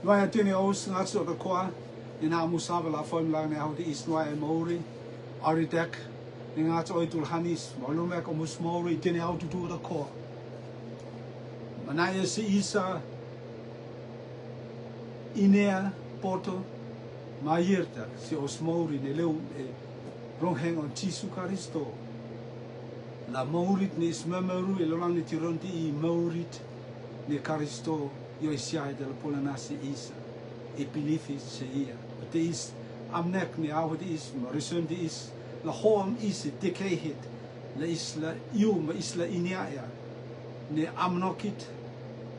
Noa tini aus ngatso the kwa ina musava la form lang ne hauti is noa Maori Aridek ni ngatso oitul hanis malume ko mus Maori tini au tu the kwa manaya si isa inea poto maierta si os Maori ne leu rongheng on Jesu Christo la Maurit ni ismemaru elolang ni tironti I Maurit ni Christo yo isiai del polanasi isa e bilifi se ia te is amnek ni awad is marison di is la hoam is dekehit la isla yu ma isla iniaya ni amnokit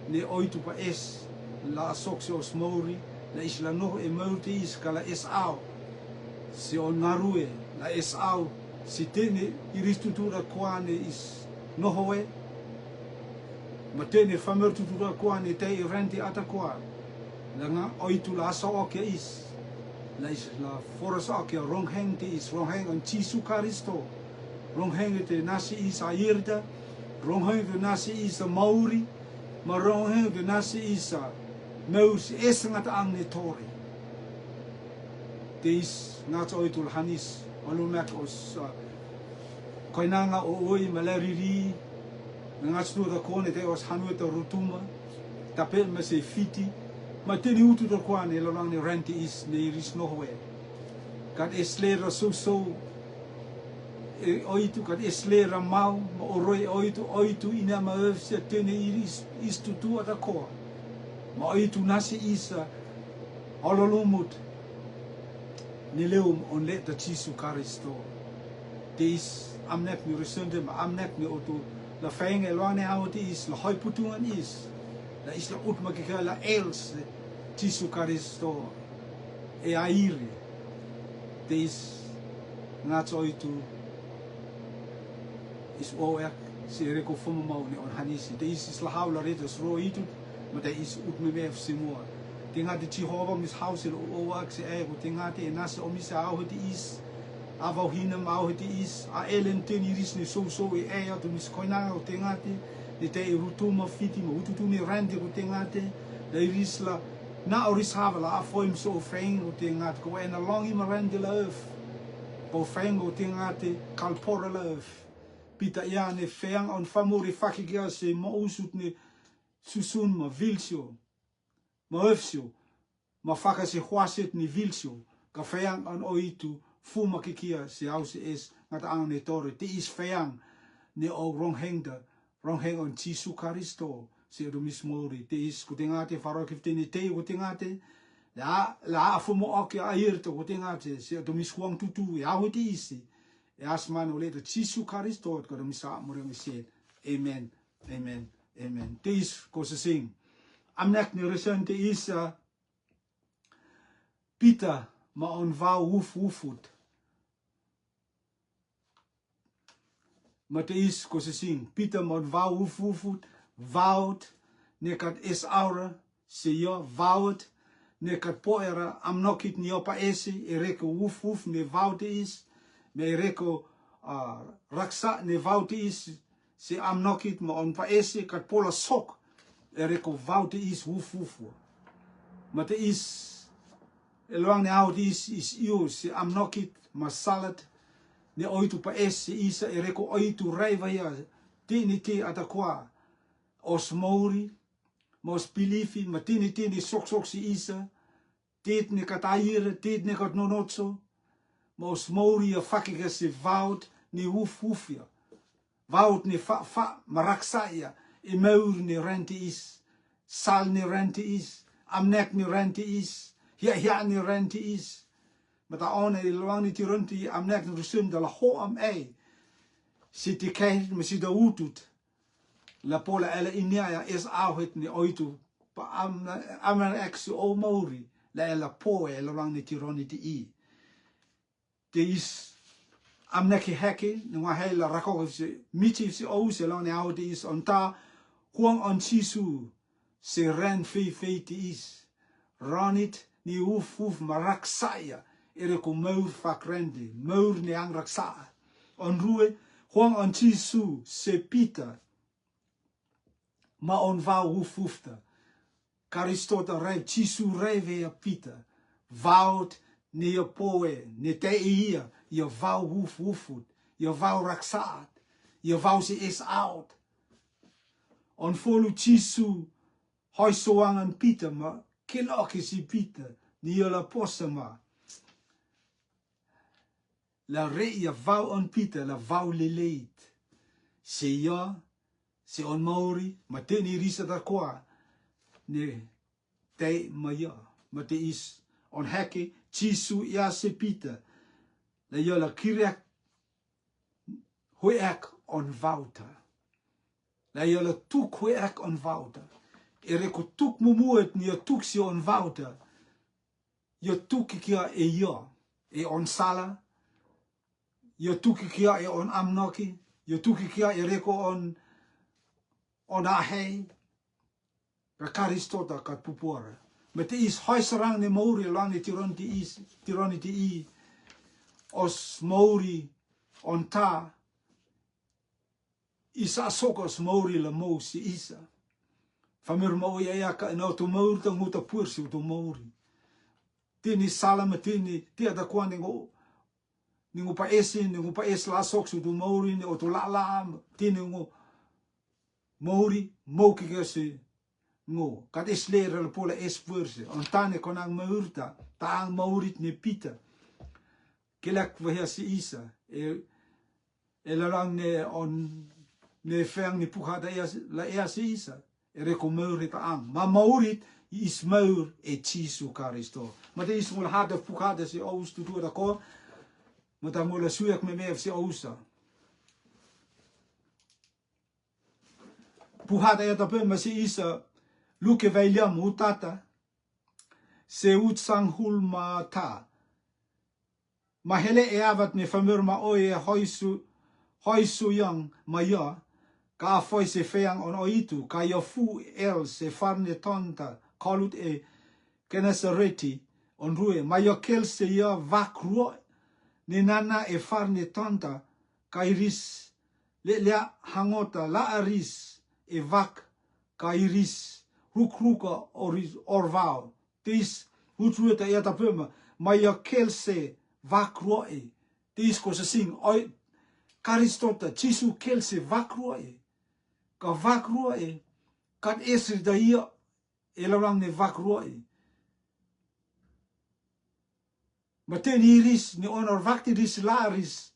ni oitu pa es la soxios Maori la isla no e Maori is kala es au si on narue la es au si tene iristutura kwane is no hoe ma tene famer tutura kwane te renti atakwa langa oitu la so oke is la is la foras oke rongheng te is rongheng on Jesu Christo rongheng te nasi is airda rongheng te nasi is Maori ma rongheng te nasi is meus esengat ang ne tori te is ngat oitu hanis malumek os koinanga o oi malariri ngats tu da kone te os hanu te rutuma tapel me se fiti ma te ni utu da kwane lo lang ni renti is ne iris no hoe kat eslera so e oitu kat eslera mau ma oroi oitu ina ma se tene iris is tu ada ko ma oitu nasi isa ololumut ni leum on le ta Jesu Christo te is amnek ni resende ma amnek ni otu la fenge loane auti is la hoi putungan is la isla utma kika la els Jesu Christo e airi te is ngats oitu is oek se reko fumo mau ni on hanisi te is la haula retos ro itu ma te is utme mef simua te ngati Jehova mis house o oak se e te ngati nasa o misa auti is avau hina mau hiti is a elen teni ris ni so e atu mis koina o te ngate ni te rutuma fiti mo ututu ni rande o te ngate le ris la na o ris hava la a foim so fein o te ngate ko ena longi ma rande la earth po fein o te ngate kalpora la earth pita ia ne feang on famuri fakigia se mo usut ni susun ma vilsio ma earthsio ma faka se huaset ni vilsio ka feang on oitu fuma kikia se hause is ngata ang ne tore te is feang ne o rongheng on Jesu Christo se do mismori te is kutingate farokif te ni te kutingate la fumo oke airto kutingate se do miswang tutu ya huti isi e asman ole to Jesu Christo ko do misa mo se amen amen amen te is ko se sing amnek ni resen te is Peter ma on va wufut ma te is ko se sing Peter ma on va wufut vaut ne kat is aura se yo vaut ne kat poera am nokit ni opa esi e reko wuf ne vaut is me reko raksa ne vaut is se am nokit ma on pa esi kat pola sok e reko vaut is wuf ma te is eloang ne out is you se am nokit ma salad ne oitu pa es isa e reko oitu raiva ya tini ti atakwa os Maori mos bilifi ma tini sok si isa tit ne kataire tit ne kat nonotso mos Maori a fakika se vaut ni wuf ya vaut ni fa maraksa ya e meur ni renti is sal ni renti is amnek ni renti is Hia ni renti is. Maar daar aan de lang niet renti am nek de sum de la ho am ei. Sit die kei me si da utut. La pola ela inia is out ni oitu pa am ex o Maori. La ela po ela lang niet roni i. De is am nek hekki no wa hele rakko se miti se o se lang ni out is on ta huang on Jesu se ren fe is. Ranit ni wuf maraksaya ere ko meur fakrende meur ni ang raksa on rue huang on Jesu se Peter ma on va wufta Karistota rai chisu rai vea Pita. Vaut ne je poe, ne te ia, je vau hoefut, je vau raksaat, je vau se is out. On folu chisu hoi soangan Pita ma, kiloki si Pita, ni je la posa ma. La re je vau on Pita, la vau leleit. Se ja, se on Maori, ma te ni risa da kwa, ne te ma ja, ma te is on heke, chisu ia se Pita, la ja la kirek, hoe ek on vauta. La ja la tuk hoe ek on vauta. E reko tuk mumuet ni a tuk si on vauta, ja tuk kia e ja, e on sala, ja tuk kia e on amnoki, ja tuk kia e reko on ahei, ra karistota kat pupuara. Ma te is hoisarang ne Maori lang ne tironi ti i, os Maori on ta, isa sokos Maori la mou si isa. Famir mau ia ia ka ina tu Maori ta nguta pursi tu Maori. Tini salama tini tia da kwa ningu pa es la soksu tu Maori ni o tu la tini ngu Maori mau ki kasi ngu. Kat es lera la pola es pursi. On tane konang maurta ta ang Maorit ni Pita. Kelak vahia si isa. E larang ne on ne feang ni puhada la ea si isa. E reko Maorit ang. Ma Maorit is maur e chisu karisto. Ma te is mula hada puhada si aus tu tua da ko. Ma ta mula suyak me meef si ausa. Puhada e tape ma si isa luke veiliam utata. Se utsang hulma ta. Ma hele e avat ne famur ma oe hoisu yang ma ya. Ka foi se feang on oitu, ka ia fu el se farne tonta, kalut e kenasareti on rue, ma ia kel se ia vakruo, ne nana e farne tonta, ka iris, le lea hangota, la aris e vak, ka iris, rukruka orvao, tis hutrueta ia tapema, ma ia kel se vakruo e, tis ko se sing, oi, karistota, chisu kel se vakruo e, ka vakrua e, kat esri da ia, e larang ne vakrua e. Ma te ni ris, ni onor vakti ris la ris,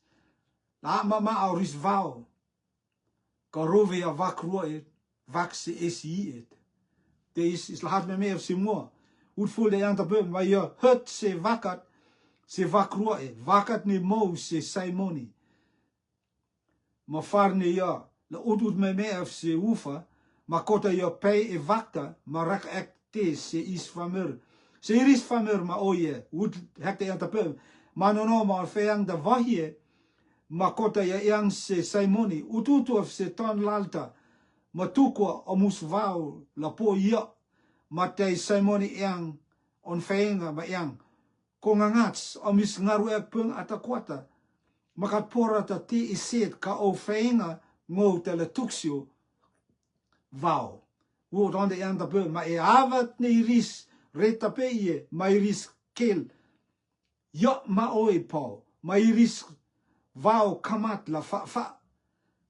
la mama au ris vau, ka rove a vakrua e, vakse esi et. Te is lahat me meef si mua, uitvoel de janta bum, ma ia hut se vakat, se vakrua e, vakat ni mou se saimoni. Ma far ne ia, la udut me meef se ufa, ma kota ia pei e vakta, ma rak ek te se is famur. Se iris famur ma oye, ud hekte janta bum, ma nono ma feang da vahie, ma kota ia yang se saimoni, ututu af se ton lalta, ma tukwa omus vau la po ia, ma te saimoni yang on feinga ma yang, ko ngangats omis ngaru ek pung atakwata, makat pora ta te iset ka o feinga ngou te le tuksio vau. Woord on de yang da be, ma e avat ne iris reta pe ie, ma iris kel, ja ma oi pau, ma iris vau kamat la fa,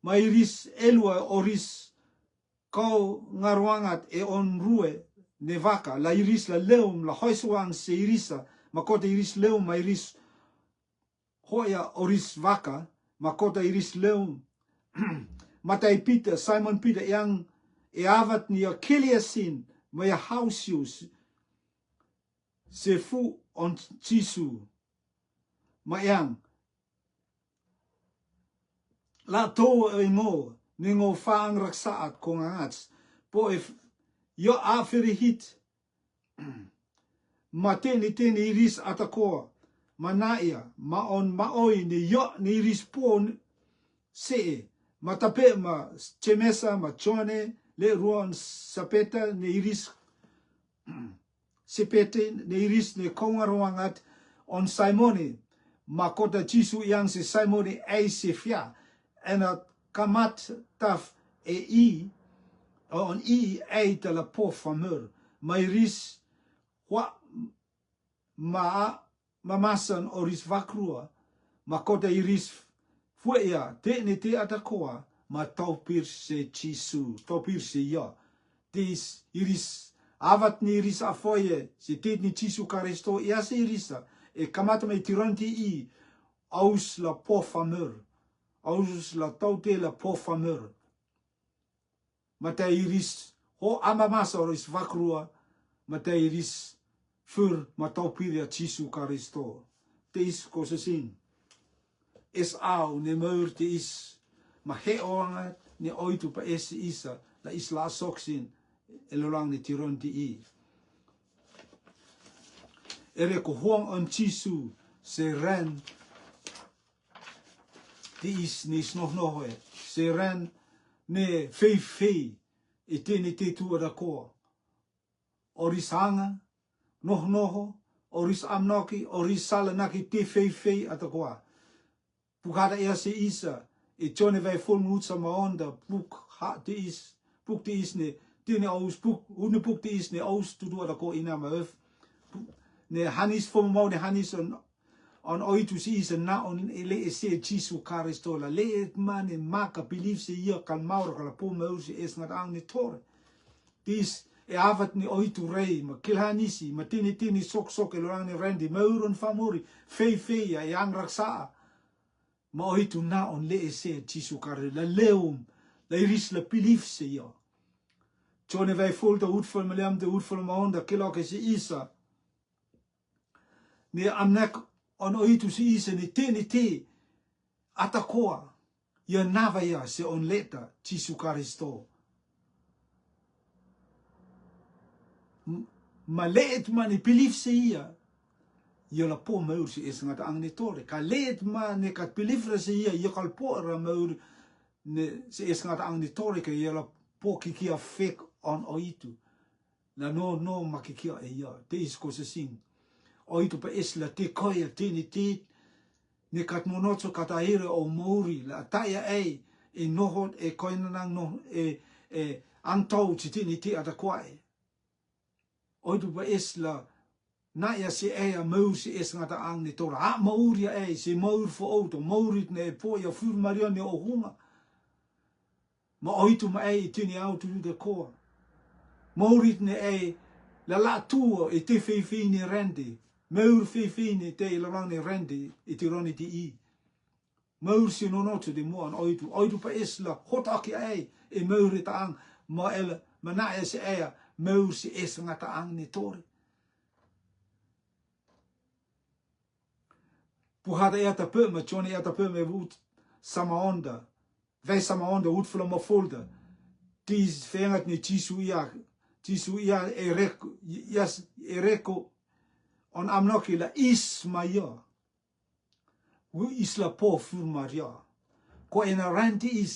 ma iris elua oris kau ngaruangat e on rue ne vaka, la iris la leum, la hoisuang se irisa, ma kota iris leum, ma iris hoia oris vaka, ma kota iris leum, Matai Peter, Simon Peter, yang e avat ni a keliasin, ma ia hausius, se fu on chisu, ma yang, la to e ngo, ni ngo faang raksaat ko ngats, po if yo aferi hit, ma teni iris atakoa, ma naia, ma on maoi ni yo ni iris po se, ma tape ma chemesa ma chone, le ruan sapeta ni iris sepete ni iris ni kongaruangat on Simoni, ma kota chisu yang se Simoni ei se fia, en a kamat taf e i, on i ei te la po famur, mai ris wa mamasan oris vakrua ma kota iris fuea te atakoa ma taupir se chisu taupir se ya tis iris avat ni iris afoye se te ni chisu karisto ia se irisa e kamata mai tiranti I aus la po fameur aus la taute la po fameur mata iris ho amamasa oris vakrua mata iris fur mataupiria chisu karisto te is kosesin es au ne meur te is ma he oanga ne oitu pa es isa la isla soksin elolang ni tiron ti I ere ko huang on chisu se ren te is ni snohnohe se ren ne fei e te tua da koa orisanga noho oris amnoki oris salanaki te fei atakoa pukada ea se isa e tjone vai vol moed sa maonda puk te is ne tine aus puk une puk te is ne aus tu do da ko ina ma ef ne hanis fo mo ne hanis on oitu si is na on ele se chisu karisto la le man en maka belief se hier kan maur kala po mo se es ngat ang ni tor dis e avat ni oitu rei ma kilhanisi ma tini sok e lorang ni rendi mauron famori fei ya yang raksa ma oitu na on le se chisu kar la leum la iris la belief se ya tjone vai vol de hoed vol meliam de hoed vol maonda kilok se isa ne amnek on oitu se isa ni te atakoa ya nava ya se on leta chisu karisto ma leet man belief se ia ia la po meur se es ngat ang ni tore ka leet man ne kat belief se ia kal po ra meur ne se es ngat ang ni tore ka ia la po kikia fek on oitu na no makikia e ia te is ko se sing oitu pa es la te koia te ni te ne kat monotso kat aire o mouri la taia e noho e koina nang no e antau te ni te atakwai oitu pa es la na ya se a mau se es ngata ang ni tora a mauri se maur fo auto maurit ne po ya fur maria ne o hunga ma oitu ma tini auto de ko maurit ne la tua e te fei ni rendi maur fei ni te la lang ni rendi e ti roni ti I maur se no noto de mo an oitu pa es la hotaki e maurit ang ma na ya se maur se es ngata ang ni tori puhada eta pe ma chone eta pe me wut samaonda vai samaonda wut fula ma folda tis fengat ni chisu ia ereko on amnoki la is maya wu isla po fur maria ko ena ranti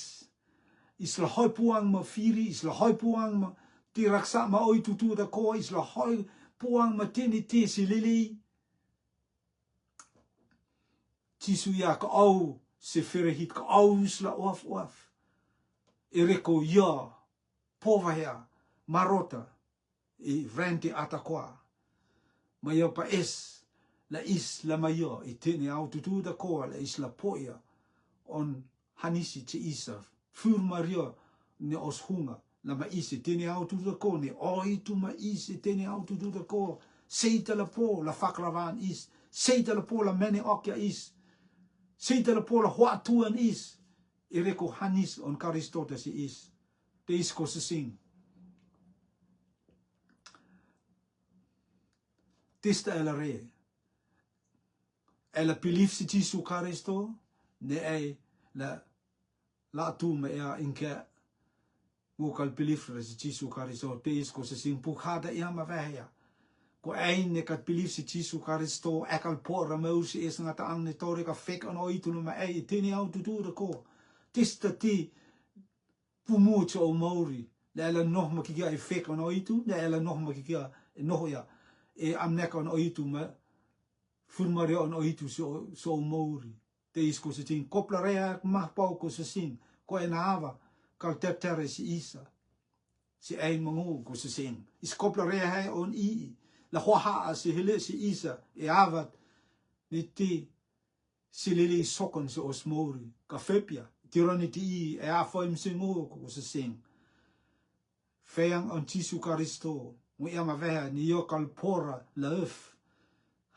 isla hoi puang ma firi isla hoi puang ma ti raksa ma oi tutu da ko isla hoi puang ma tini te silili chisu ia ka au se ferehit ka au sla oaf ereko ia povaya marota e vrenti atakoa ma ia pa es la isla maia e tene au tutu da koa la isla poia on hanisi te isa fur maria ne os hunga la ma isi tene au tutu da koa ne oitu ma isi tene au tutu da koa seita la po la fakravan is seita la po la mene okja is seita la po la huatuan is ereko hanis on Aristoteles is te is ko se sing testa ela re ela belief si Jesu Christo ne la tu me inke mukal belief si Jesu Christo te is ko se sing pukhada ma vaya ko ne kat belief si Jesu Christo ekal por meus is ngata ang ne torika fek on oitu no ma tini au tu de ko testa ti pumucho o mauri ela nog ma kikia fek on oitu ela nog ma kikia no ya amnek on oitu ma furmaria on oitu so mauri te is ko se tin koplarea ma pau ko se sin ko enava kal tertere si isa si ai mangu ko se sing iskop la re hai on I la hoa si hele si isa e avat ni ti si lili sokon se osmori ka fepia tirani ti e a foi msingu ko se sing feang on Jesu Karisto mo ia ma veha ni yo kalpora la uf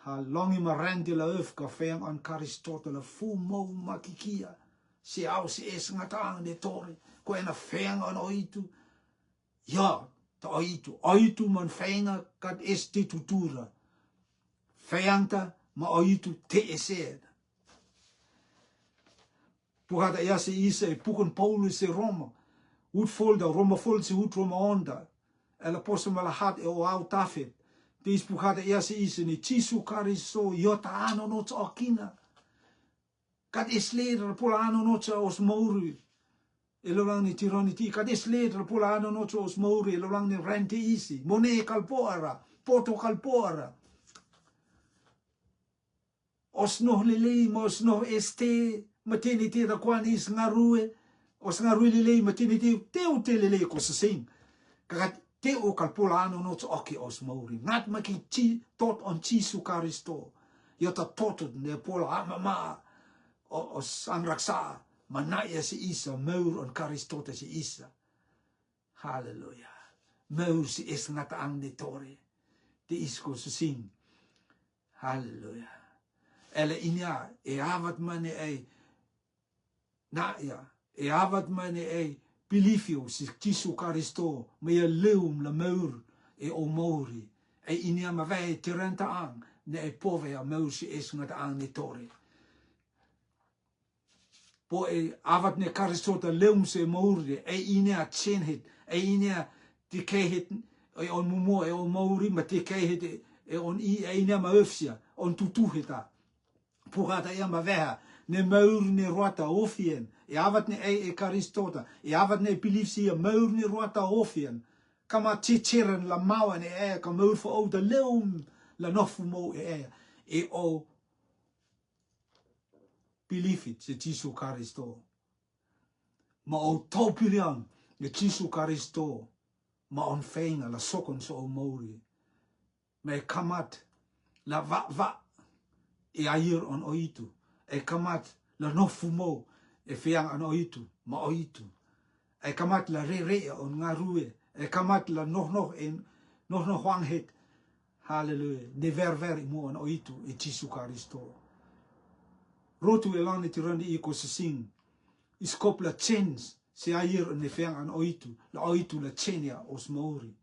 ha longi ma rendi la uf ka feang on Karisto la fu mo makikia si au si es ngatang de tori ko ena feang on oitu ja ta oitu man feanga kat es te tutura feangta ma oitu te esed puhata ia se isa e pukon Paulus se Roma Woedfolda, Roma volse hoed Roma onda. En la posse malahat e o au tafet. Dis puhata ia se isa ni Jesu Karisto yota ano nots okina. Kat is leder pola ano nots os mouru. E lo lang ni tironi ti kat is leder pola ano nots os mouru e lo lang ni rente isi. Mone kalpoara, poto kalpoara. Os noh lele mos noh este mateni te da kwan is ngarue. Os ngarue lele mateni te lele ko se sing. Kakat te o kalpola ano nots oki os mouri. Ngat maki chi tot on Jesu Karisto. Yota totot ne pola amama os angraksa manaya si isa meur on Karisto te si isa. Hallelujah. Meur si es ngata ang ne tore. Te isko se sing. Hallelujah. Ele inya e avat mane ei na ya e avat mane ei pilifio si Jesu Karisto me leum la meur e o mouri e inia ma vai tirenta ang ne e pove a meur si es ngata ang ne tore po e avat ne Karisto ta leum se mouri e inia chenhit e inia ti kehet e on mumo e o mouri ma ti kehet e on I e inia ma ufsia on tutuhita Purata ia ma veha, ne meur ne roata ofien, e avat ne e Karistota, e avat ne pilifsia meur ne roata ofien, kama chichiren la maua ne e, ka meur fo o da leum la nofu mo e o pilifit se Jesu Karisto. Ma o taupirian ne Jesu Karisto, ma on feinga la sokon so o mouri, me kamat la va e air on oitu e kamat la nofu mo e feang an oitu ma oitu e kamat la re on ngarue e kamat la noh en noh hwang het hallelujah ne ver mo on oitu e Jesu Karisto rotu e lani tirandi I ko se sing iskop la chens se air ne feang an oitu la chenia os mouri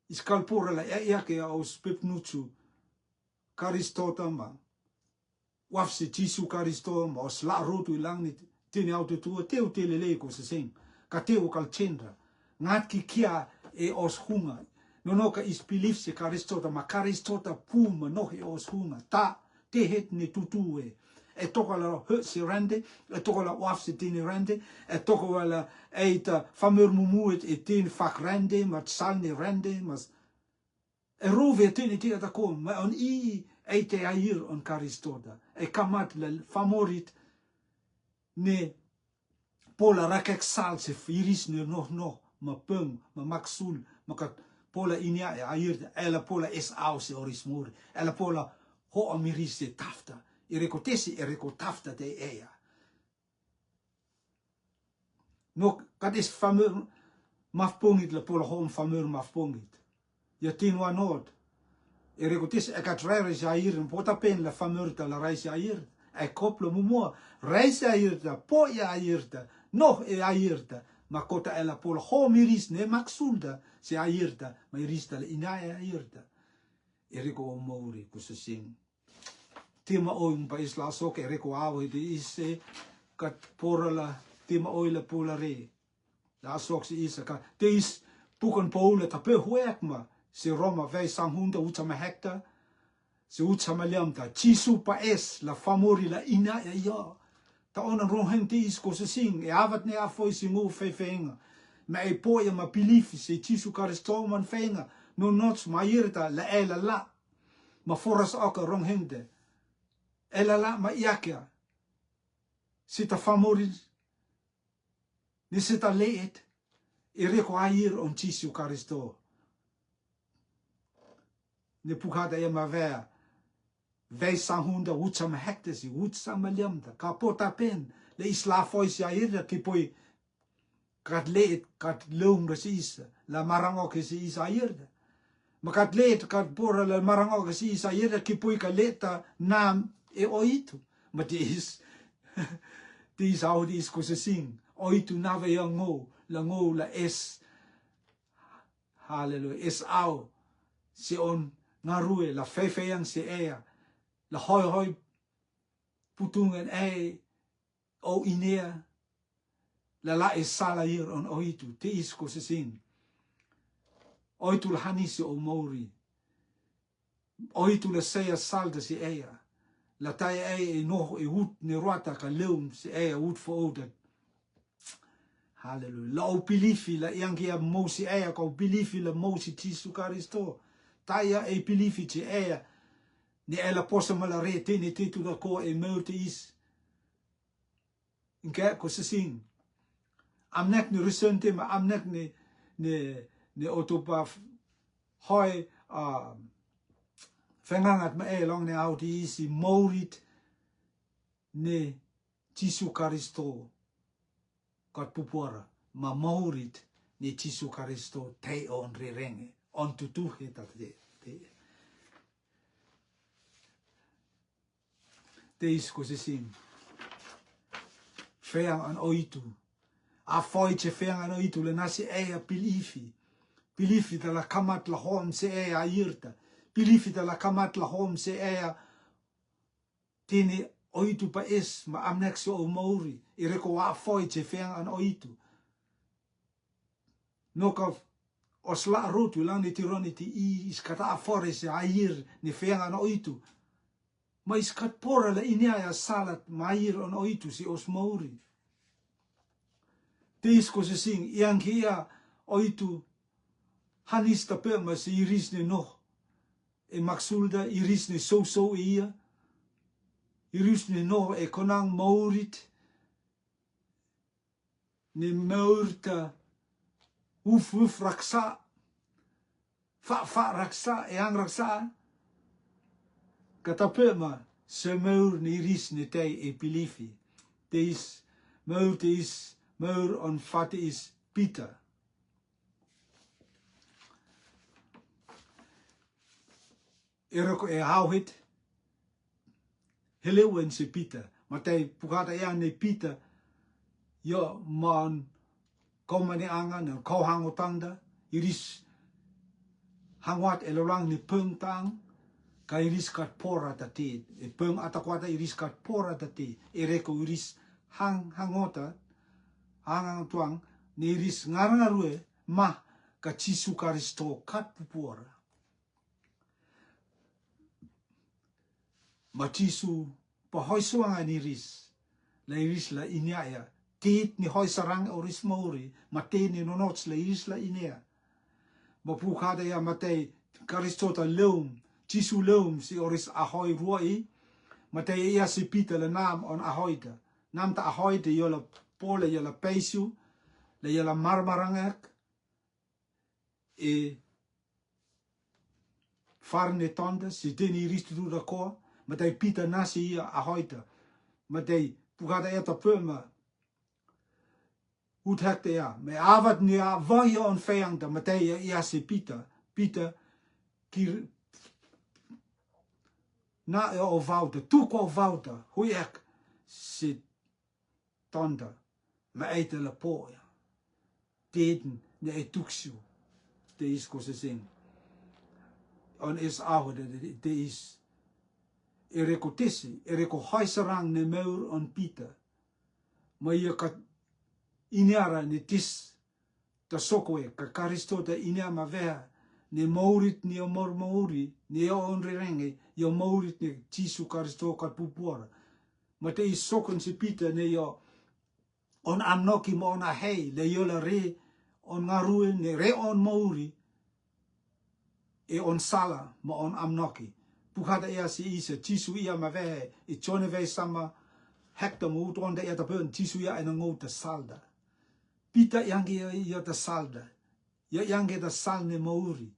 iskalpora la ke os pepnuchu Karistota ma wafse Jesu Karisto ma os la rotu ilang ni tini auto tua teu telele ko se sing ka teu kal chendra ngat ki kia e os hunga no ka ispilif se Karistota ma Karistota puma no e os hunga ta te het ni tutue e toka la se rende e toka la wafse tini rende e toka la eita famur mumuet e tini fak rende ma salni rende mas e rove tini tia ta kom ma on I e te air on Karistota e kamat la famorit ne pola rakek sal se iris ne no ma pung ma maksul ma kat pola inia e air e la pola es au se oris mur e la pola ho amiris se tafta e reko tafta te ea no kat is famur mafpungit la pola ho famur mafpungit ya tinwa nord e rekotis e kat reis air en pota pen la famurta la reis air e koplo mumo reis airta po ya airta nog e airta ma kota e la pol ho miris ne maksulda se airta ma irista la ina e airta e reko o mouri ko se sing tema o pa isla so ke reko awo de ise kat porala tema o la polare la sok se isa ka teis pukan pola ta pe huekma se Roma vei sanghunda utama hekta, se utama liamta, Jesu pa es, la famori la ina e ya. Ta ona rohen te isko se sing, e avat ne a foi si ngu fei feinga. Ma e poia ma pilifi se Jesu Karisto man feinga, no nots ma irta la e la. Ma foras oka rohen te. E la ma iakia. Se ta famori, ne se ta leet, Ireko air on Jesu Karisto. Ne pukada e mavea. Vei sahunda utsam hektesi, utsam liamda. Kapota pen. Le isla foisi air ki poi kat leet kat leum res isa. La marango ke si isa air. Makat leet kat pora la marango ke si isa air ki poi ka leta nam e oitu. Ma is dis au dis ko se sing. Oitu nave yang ngo la es. Hallelujah. Es au se on ngarue la fefe yang se ea. La hoi putungan o inea. La es sala ir on oitu. Te is ko se sing. Oitu la hanisi o Maori. Oitu la seia salda se ea. La tai e no e ut ne roata ka leum se ea ut fo oda. Hallelujah. La o pilifi la iangi a mosi ea ka o pilifi la mosi Jesu Karisto. Tai e pilifi te ea. Ni ela posa mala re tene te tu da ko e meu te is. Inke ko se sing. Amnek ni risente ma amnek ni otopa hoi fengangat ma long ne au te isi maurit ne Jesu Karisto kat pupuara ma maurit ne Jesu Karisto te on rerenge on tutuhe tate te is ko se sing feang an oitu a foi che feang an oitu le nasi ea pilifi da la kamat la hom se ea irta pilifi da la kamat la hom se ea tini oitu pa es ma amnexo o Maori I reko a foi che feang an oitu noka osla rotu lang ni tironi ti I iskata a fore se air ni feang an oitu ma iskat pora la inia salat mair on oitu si os Maori te isko se sing iang kia oitu hanis ta pe ma si iris ne no e maksulda iris ne so ia iris ne no e konang Maurit ne maurta uf raksa fa raksa e ang raksa katapema se maur ni iris ne te e pilifi te is maur on fate is Peter eroko e hauhit helewen se Peter matei pukata ya ne Peter yo man komani angan en ko hangotanda iris hangwat elorang ni pengtang ka iris kat pora tati e peng atakwata iris kat pora tati ereko iris hangota hangang tuang ni iris ngarangarue ma ka Jesu Karisto kat pupora ma Jesu pa hoi suanga ni iris la inia tit ni hoi sarang oris Maori ma te ni nonots la iris la inia ma pukada ya matei Karistota leum Jesu leum si oris ahoi ruai matei ia si Peter le nam on ahoida nam ta ahoida yola pole yola peisu le yola marmarangak e farne tonda si teni ristu tu da koa matei Peter nasi ia ahoida matei pukada ya ta pema Hoe hekte ja, me avat ni a vai on feang da matei ia si Peter kir na o vauta tu ko vauta hoe ek si tonda me ete la po ja teden ne etuksio te is ko se sing on is oude te is ereko tisi ereko haisarang ne meur on Peter ma ia kat iniara ni tis ta sokoe ka Karistota inia ma vea ne Maurit ni o Mauri ni o onrerenge yo Maurit ni Jesu Karisto kat pupuara ma te is sokon si Peter ne yo on amnoki mo na hei le yo la re on ngarue ne re on Mauri e on sala ma on amnoki pukada ia si isa Jesu ia ma vea I chone vei sama hekta mo utonda ia ta pen Jesu ia ena ngota salda pita yangi ia ta salda ia yangi ta salne mauri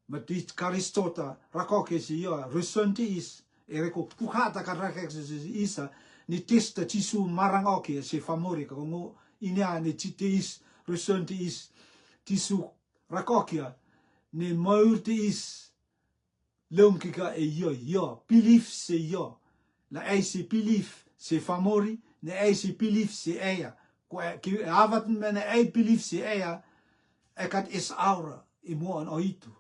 mati karistota rakoke si ia resonti is ereko puhata karakek isa ni testa tisu marang oke se famori ka ngo inia ni titis resonti is tisu rakokia ni maurti is lomkika e yo belief se yo la eisi belief se famori ne eisi belief se ea ko ki avat mena e belief se ea ekat is aura i mo an oitu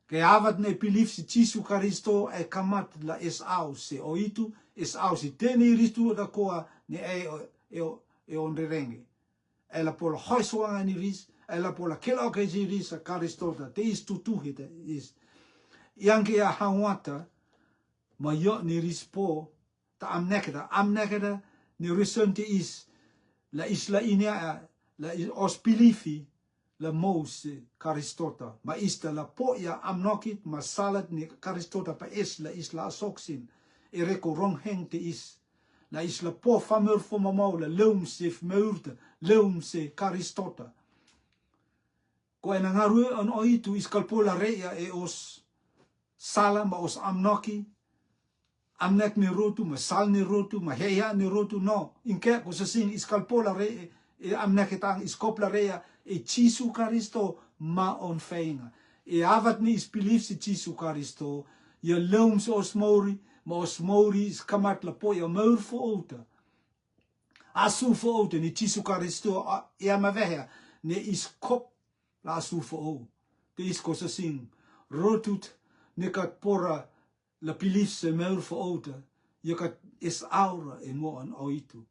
ke avat ne belief se Jesu Kristo e kamat la is au se oitu is au se teni ritu da koa ne e on renge e la pola hoiswanga ni ris e la pola kelo ke ris a Kristo da te is tutu hite is yangi a hawata ma yo ni rispo ta amnekeda ni resonti is la isla inia la os bilifi la mose karistota ma ista la poia amnokit ma salat ni karistota pa la isla asoksin e reko rong heng te is la isla po famur fo mamau la leum se meurte leum se karistota ko ena ngaru on oitu iskalpola rea e os sala ma os amnoki amnek ni rotu ma sal ni rotu ma heya ni rotu no inke ko sasin iskalpola re e amnek etang iskopla rea e Jesu Kristo ma on feinga e avat ni isbelief si Jesu Kristo ye looms os mori ma os mori is kamat la po ya mour fo outa asu fo outa ni Jesu Kristo e amaveha ne iskop la asu fo ou te isko sasin rotut ne kat pora la belief se mour fo outa je kat is aura e mo an oitu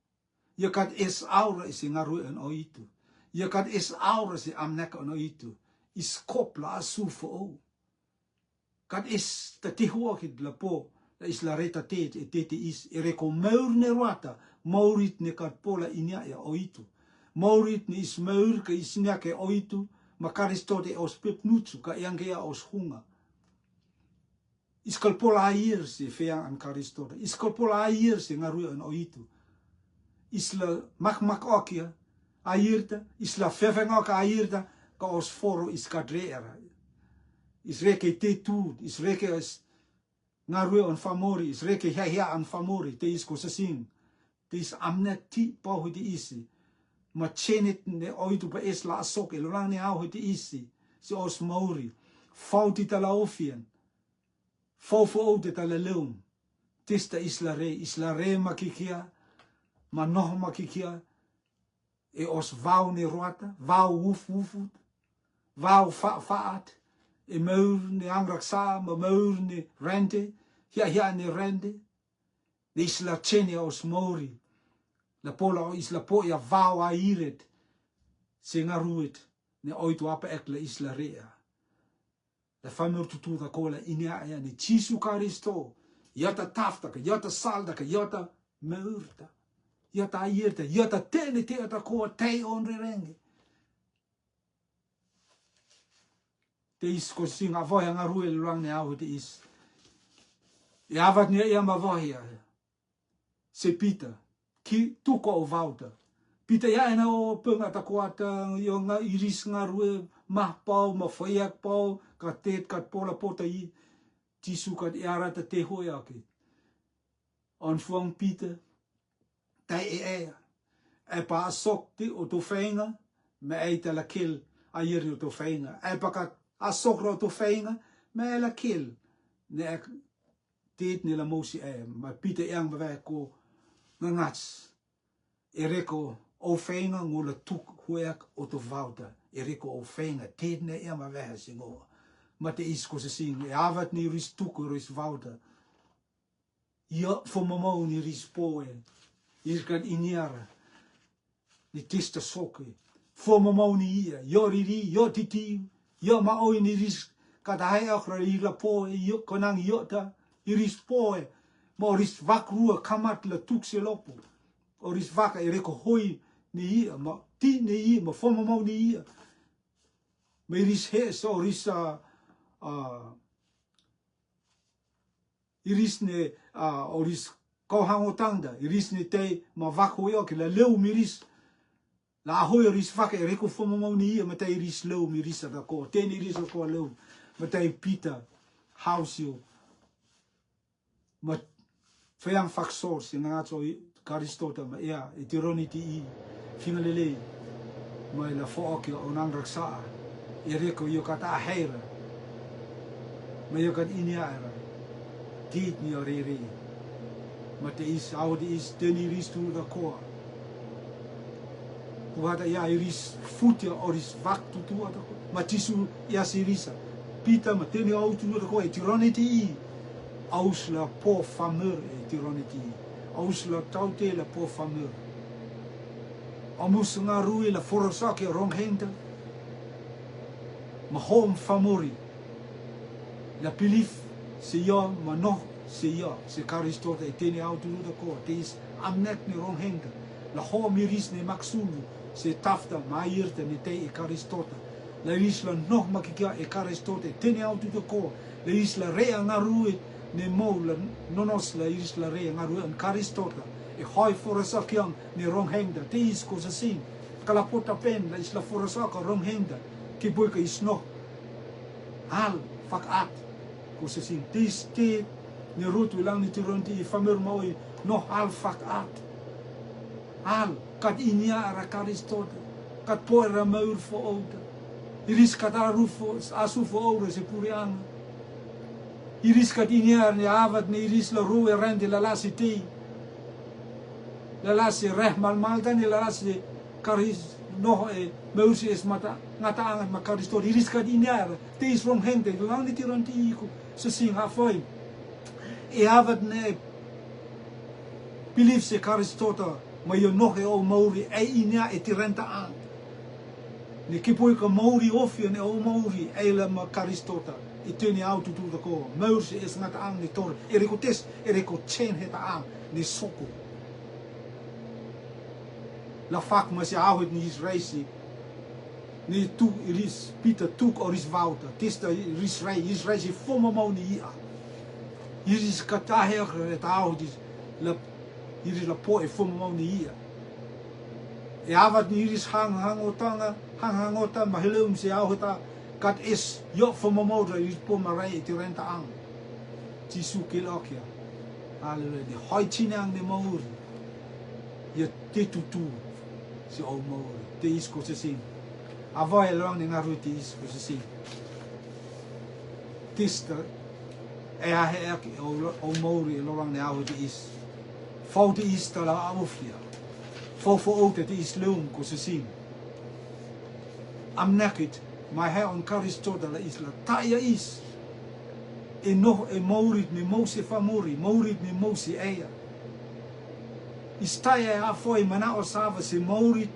je kat is aura is ngaru an oitu je kat is aura se amnek an oitu is kop la asu fo ou kat is te tihuakid la po la is la reta te is e reko mour ne rata mourit ne kat pola inia ya oitu mourit ni is mour ke is nia ke oitu ma Kristote os pep nutsu ka yangea os hunga iskalpola air se feang an Kristote iskalpola air se ngaru an oitu isla mak okia airta isla fefenga ka airta ka os foro iskadreera isreke te tu isreke as ngaru an famori isreke hia an famori te isko sasin te is amnet ti po di isi ma chenet ne oitu pa esla asok e lorang ne au di isi si os mauri fauti tala ofian fofo oude tala leum tista isla re makikia ma noh makikia e os vau ne roata vau wufut vau faat e meur ne angraksa ma meur ne rente hia ne rente de isla chene os mauri la pola isla poia vau a iret se ngaruit ne oitu apa ek la isla rea la famur tutu da kola inia ya ni Jesu Kristo yata tafta ka yata salda ka yata meurta yata airta yata tene te ata ko te on renge te is ko singa voya ngaruel rang ne au te is ya vat ne ya ma voya se pita ki tuko o vauta pita ya na o punga ta kwata yo nga iris ngaru ma pau ma foyak pau ka tet kat pola pota i Jesu kat yara ta te hoya ki on fuang pita tai e pa sok ti o to fenga me e te la kil a yeri o to fenga e pa ka a sok ro to fenga me la kil ne tet ni la mosi ma pita yang ba ko ngats e reko o fenga ngola tuk huek o to vauta e reko o fenga tet ne e ma veha singo ma te isko se sing e avat ni ris tuk ris vauta yo fo momo ni ris poe iskan iniara ni tista soke fo momo ni ia yo riri yo titi yo ma oi ni ris kada hai akra i la poe yo konang yo ta i ris poe mo ris vakrua kamat la tuk se lopo o ris vaka e reko hoi ni ia ma ti ni ia ma fo momo ni ia me ris he so ris iris ne o ris ko hangotanda iris ne te ma vako yo ke la leu miris La hoi ris fake reko fomo ni matai ris low mi risa da ko teni ris ko low matai Peter hausio mat fayang faksor sinanga so karistota ma ya itironiti i fingalele mai la foki onang raksa ireko yo kata heira ma yo kat iniara dit ni oriri mate is audi is teni ris tu da ko Wada ya iris futia oris vaktu tu atau matisu ya sirisa pita mateni au tu no ko etironiti aus la po fameur etironiti aus la taute la po fameur amus ngarui la forosake rong henda ma hom famori la pilif se yo mano se yo se karistota eteni au tu no ko tis amnek ni rong henda la hom iris ne maksulu se tafta mairte ni te e karistota la isla no makikia e karistota tene au tu ko la isla rea ngarui ne mo la nonos la isla rea ngarui an karistota e hoi forasa kiang ni rong hengda te is ko sa sin kala pota pen la isla forasa ka rong hengda ki boy ka isno al fakat ko sa sin tis te ni rutu lang ni tironti famer moi no al fakat al kat inia ara karistota kat poera maur fo outa iris kat arufo asu fo oure se puriang iris kat inia ni avat ni iris la rue rende la lasi te la lasi rehmal malta ni la lasi karis no e maur se es mata ngata angat ma karistota iris kat inia te is from hente lang ni tiranti ko se sing ha foi e avat ne believe se karistota ma yo nohe o mauri e inia e tirenta an ne kipoi ka mauri ofio ne o mauri e la ma karistota i teni au tu da ko mauri se es ngata an ni tor e reko tes e reko chen heta an ni soko la fak ma se au het ni is reisi ni tu iris Peter tuk oris Wouter tis da is reisi fomo mau ni ia iris kata her et au dis la iris la po e fomo mau ni ia e avat ni iris hang otanga ma helum se au heta kat is yo fomo mau ra iris po marai ti renta ang tisu kilokia haleluya di hoi chinang de maur ye te tutu si o maur te is ko se sin avoy long ni ngaru ti is ko se sin tista e a he o maur lo lang ne au ti is Foute is te la afia. Fofo ote te is leum ko se sin. Am nekit, maar hij on karistota la isla. Taya is. E no e mourit me mose famori, mourit me mose eia. Is taya e afoi mana o sava se mourit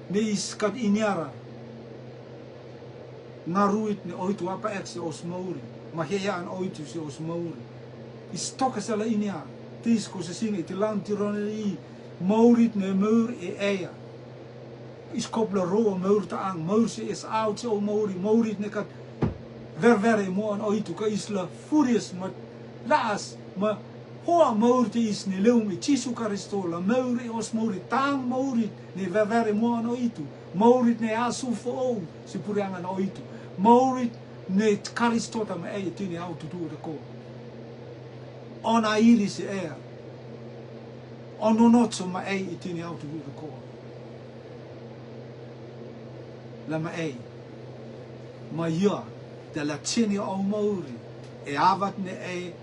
me is kat inyara. Naruit ne oitu apa ekse os mauri. Ma heya an oitu se os mauri. Is toka se la inyara. Tis ko se singe te lang tironi mourit ne meur e eia. Is kopla roa meur te ang. Meur se is oud o mourit ne kat ververe mo an oitu ka isla furious ma laas ma hoa meur te is ne leum e tisu karistola meur e os mourit tang mourit ne ververe mo an oitu. Mourit ne asu fo o se puriang an oitu. Mourit ne karistota ma eia tini au tutu de ko. Ona iris e ea. Ono notso ma ei i tini au tu da ko. La ma ei. Ma ia de la tini o mauri e avat ne e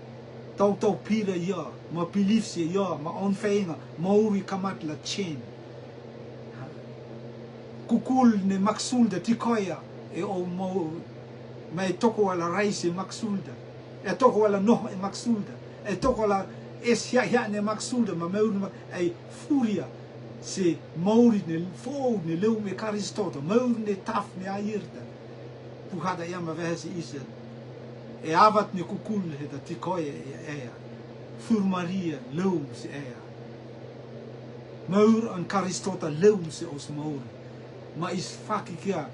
tau pira ia ma pilifsi ia ma onfeinga mauri kamat la chen. Kukul ne maksulda tikoia e o mauri ma e toko ala raisi maksulda e toko ala no e maksulda e toko la es ja ne maksulda ma meur e furia se mauri ne fo ne leu me karistota meur ne taf ne airta puhada yama vese isa e avat ne kukul heta tikoia e ea fur Maria leu se ea meur an karistota leu se os mauri ma is fakikia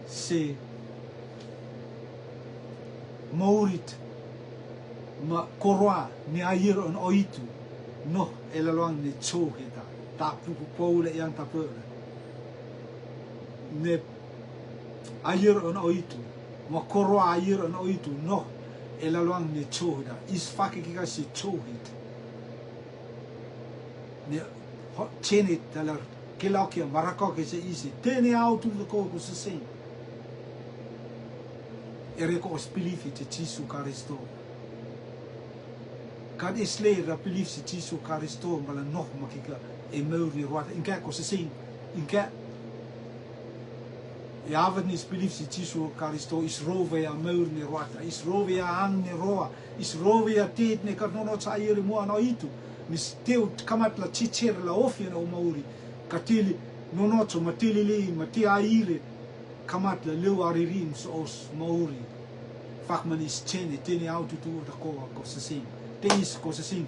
se mourit ma koroa ni air on oitu no elaloang ni cho heta ta pupu poule yang tapura ne ayer on oitu ma koro ayer on oitu no e la luang ne choda is fake kika si chohit ne chenit dalar kilakia marako ke se isi tene autu le ko se sen ere ko spilifi te Jesu Karisto kan isle ra pilif si Jesu Karisto mala noh makika e meuri ruata inka ko se sen inka Iavan is belief si Jesu Karisto is rove a meur ne ruata is rove a ang ne roa is rove a tit ne karnono sa iri mua no itu mis teu kamat la chicher la ofia o mauri katili nonoto matili li mati aire kamat la leu aririn so os mauri fakman is chene tene auto tu da ko se sing te is ko se sing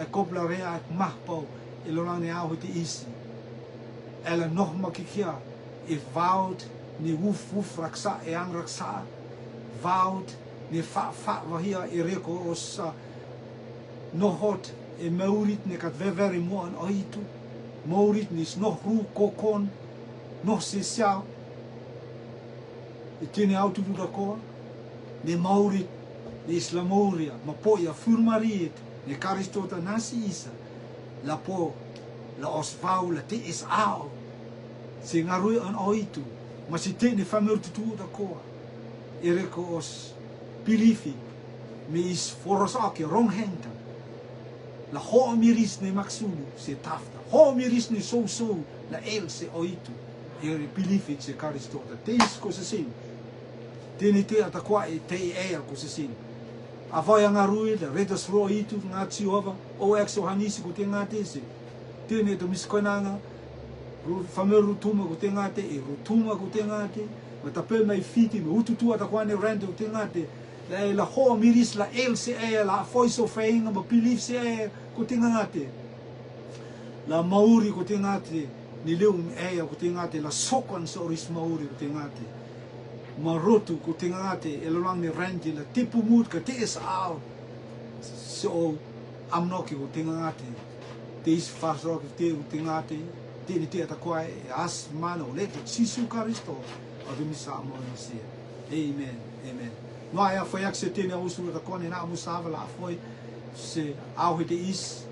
e kopla rea mahpo e lorane au te isi ela noh makikia e vaud ni wuf raksa e ang raksa vaud ni fa wahia e reko os nohot e maurit ne kat veveri mo an oitu maurit nis noh ru kokon noh se siao e tene autu du ko ne maurit ne islamoria ma poia furmarit ne karistota nasi isa la po la osvau la te is ao se ngarui an oitu ma si te ne famir tutu da koa e reko os pilifi me is foros ake rong henta la ho miris ne maksulu se tafta ho miris ne so la el se oitu e pilifi se karistota te is ko se sin te ne te ata koa e te e ko se sin a vai ngarui la redas ro itu ngati ova o exo hanisi ko te ngate se te ne to miskonanga famel rutuma ko te ngate e rutuma ko te ngate ma tapel mai fiti me ututu ata kwane rende ko te ngate la ho miris la el se e la voice of fainga ma belief se e ko te ngate la mauri ko te ngate ni leu e ko te ngate la sokon so ris mauri ko te ngate ma rotu ko te ngate e lang ni rende la tipu mood ka te is out so amnoki ko te ngate te is fasro ko te ngate Tini te ata koe as mano le te Jesu Karisto a dumi sa mo na sia. Amen. Amen. Mai a foi se tene usu da kone na musava la foi se au te is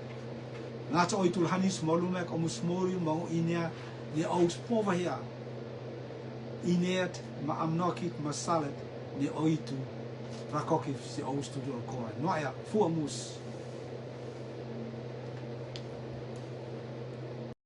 na to oitul hanis molume ko musmori mo inia ni aus pova hia. Inet ma amnokit ma salet ni oitu rakokif se aus tu do koe. Mai a fu mus